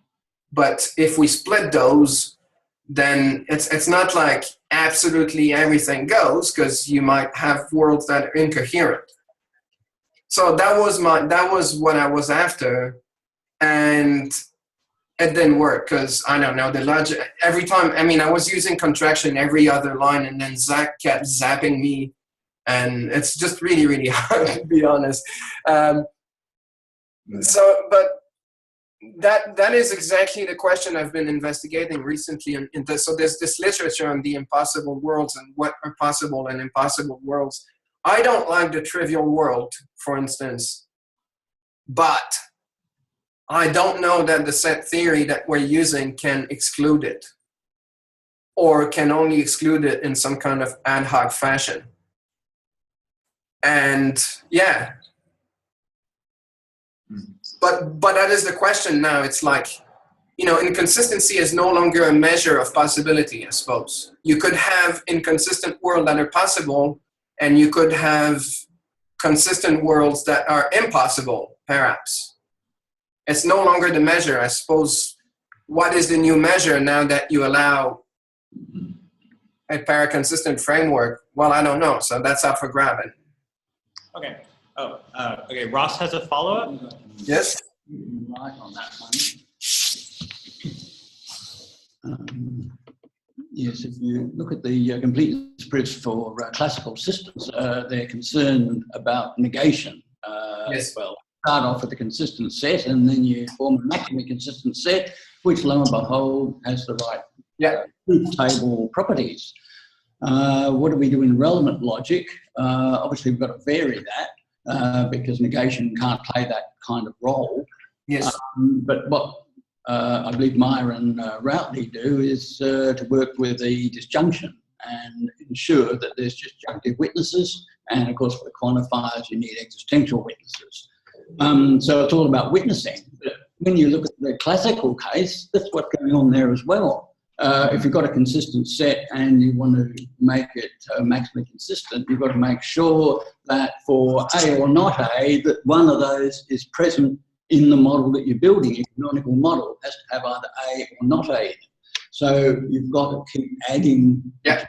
But if we split those, then it's not like absolutely everything goes, because you might have worlds that are incoherent. So that was what I was after, and it didn't work because I don't know the logic. Every time, I was using contraction every other line, and then Zach kept zapping me. And it's just really, really hard, to be honest. But that is exactly the question I've been investigating recently. So there's this literature on the impossible worlds and what are possible and impossible worlds. I don't like the trivial world, for instance, but I don't know that the set theory that we're using can exclude it, or can only exclude it in some kind of ad hoc fashion. And but that is the question now. It's like, inconsistency is no longer a measure of possibility, I suppose. You could have inconsistent worlds that are possible, and you could have consistent worlds that are impossible, perhaps. It's no longer the measure, I suppose. What is the new measure now that you allow a paraconsistent framework? Well, I don't know. So that's up for grabbing. Okay. Okay. Ross has a follow-up. Yes. right on that one. Yes, if you look at the completeness proofs for classical systems, they're concerned about negation. Yes. Well, start off with a consistent set, and then you form a maximally consistent set, which lo and behold has the right truth table properties. What do we do in relevant logic? Obviously, we've got to vary that because negation can't play that kind of role. Yes. But what I believe Meyer and Routley do is to work with the disjunction and ensure that there's disjunctive witnesses. And of course, for the quantifiers, you need existential witnesses. So it's all about witnessing. But when you look at the classical case, that's what's going on there as well. If you've got a consistent set and you want to make it maximally consistent, you've got to make sure that for A or not A, that one of those is present in the model that you're building. Your canonical model has to have either A or not A in it. So you've got to keep adding what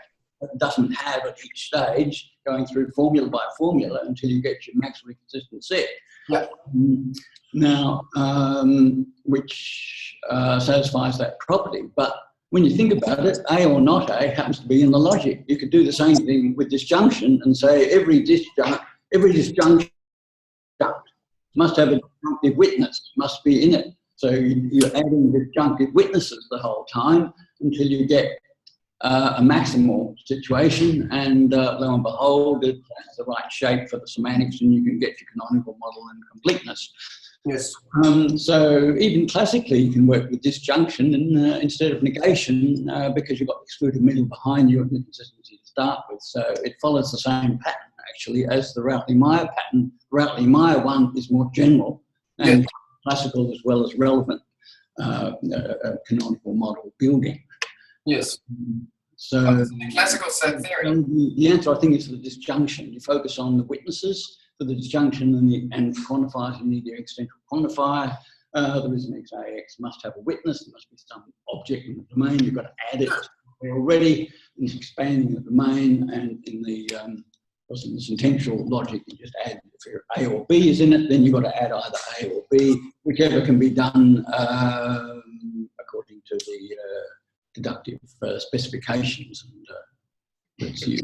it doesn't have at each stage, going through formula by formula until you get your maximally consistent set. Now, which satisfies that property. But when you think about it, A or not A happens to be in the logic. You could do the same thing with disjunction and say every disjunction must have a disjunctive witness, must be in it. So you're adding disjunctive witnesses the whole time until you get a maximal situation, and lo and behold, it has the right shape for the semantics, and you can get your canonical model and completeness. Yes. So even classically, you can work with disjunction instead of negation because you've got the excluded middle behind you and the consistency to start with. So it follows the same pattern actually as the Routley-Meyer pattern. Routley-Meyer one is more general and classical as well as relevant canonical model building. Yes. So the classical set theory. The answer, I think, is the disjunction. You focus on the witnesses for the disjunction and quantifiers. You need your existential quantifier. There is an XAX must have a witness. There must be some object in the domain. You've got to add it already. It's expanding the domain, and in the sentential logic, you just add if your A or B is in it. Then you've got to add either A or B, whichever can be done according to the deductive specifications, and lets you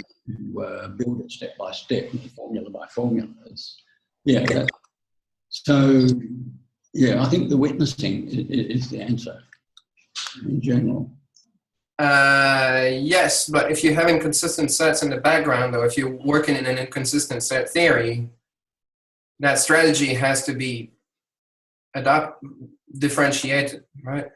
build it step by step, formula by formula. So, I think the witnessing is the answer in general. Yes, but if you're having consistent sets in the background, or if you're working in an inconsistent set theory, that strategy has to be differentiated, right?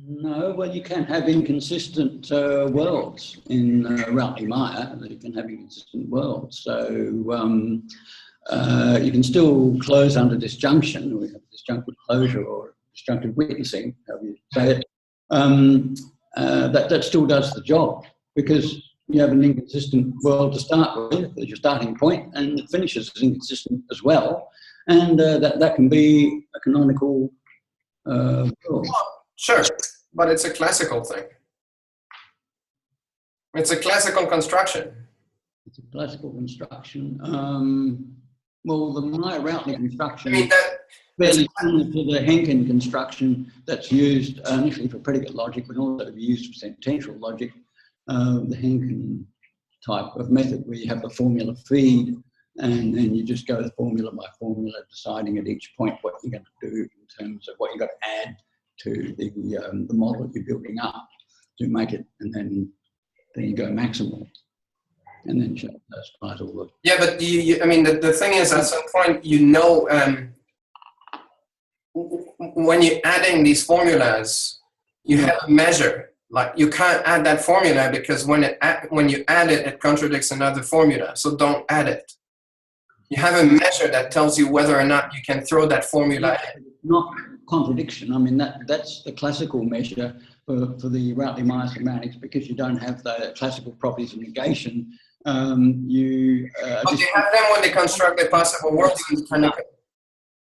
No, well, you can have inconsistent worlds in Routley-Meyer. You can have inconsistent worlds. So you can still close under disjunction. We have disjunctive closure or disjunctive witnessing, however you say it. That still does the job because you have an inconsistent world to start with as your starting point, and it finishes as inconsistent as well. And that can be a canonical world. Sure, but it's a classical thing. It's a classical construction. It's a classical construction. Well, the Meyer-Routley construction is fairly similar to the Henkin construction that's used initially for predicate logic, but also be used for sentential logic. The Henkin type of method where you have the formula feed, and then you just go formula by formula, deciding at each point what you're going to do in terms of what you've got to add to the model you're building up to make it, and then you go maximal, and then satisfies all the. Yeah, but I mean, the thing is, at some point, when you're adding these formulas, you have a measure. Like you can't add that formula because when you add it, it contradicts another formula. So don't add it. You have a measure that tells you whether or not you can throw that formula in. Not contradiction. I mean, that's the classical measure for the Routley-Meyer semantics, because you don't have the classical properties of negation. But you have them when they construct the possible worlds.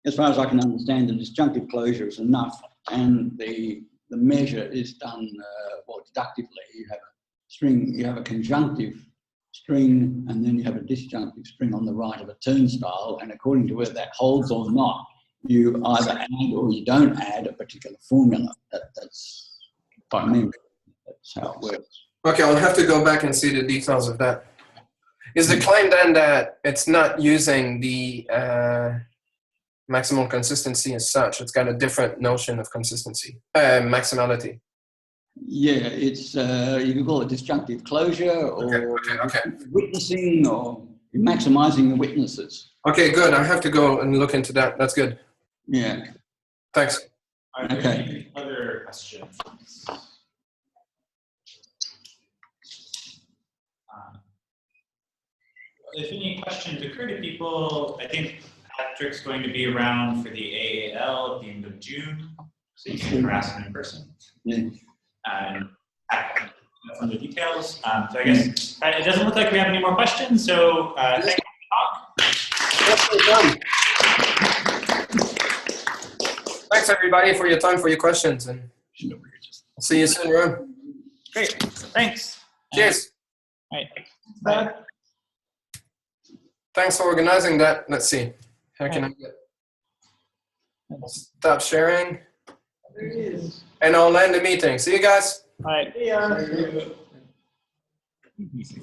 As far as I can understand, the disjunctive closure is enough, and the measure is done deductively. You have a string, you have a conjunctive string, and then you have a disjunctive string on the right of a turnstile, and according to whether that holds or not you either add or you don't add a particular formula. That's, if I remember, that's how it works. Okay, I'll have to go back and see the details of that. Is the claim then that it's not using the maximal consistency as such? It's got a different notion of consistency, maximality. Yeah, it's you can call it disjunctive closure or Okay. witnessing, or maximizing the witnesses. Okay, good. I have to go and look into that. That's good. Yeah. Thanks. Are there Okay. any other questions? If any questions occur to people, I think Patrick's going to be around for the AAL at the end of June, so you can harass him in person. Yeah. And some of the details. So I guess it doesn't look like we have any more questions, so thank you for the talk. Thanks everybody for your time, for your questions, and I'll see you soon, Ron. Great, thanks. Cheers. All right, bye. Thanks for organizing that. Let's see. How can I get? Stop sharing. There it is. And I'll end the meeting. See you guys. All right. Yeah. See ya.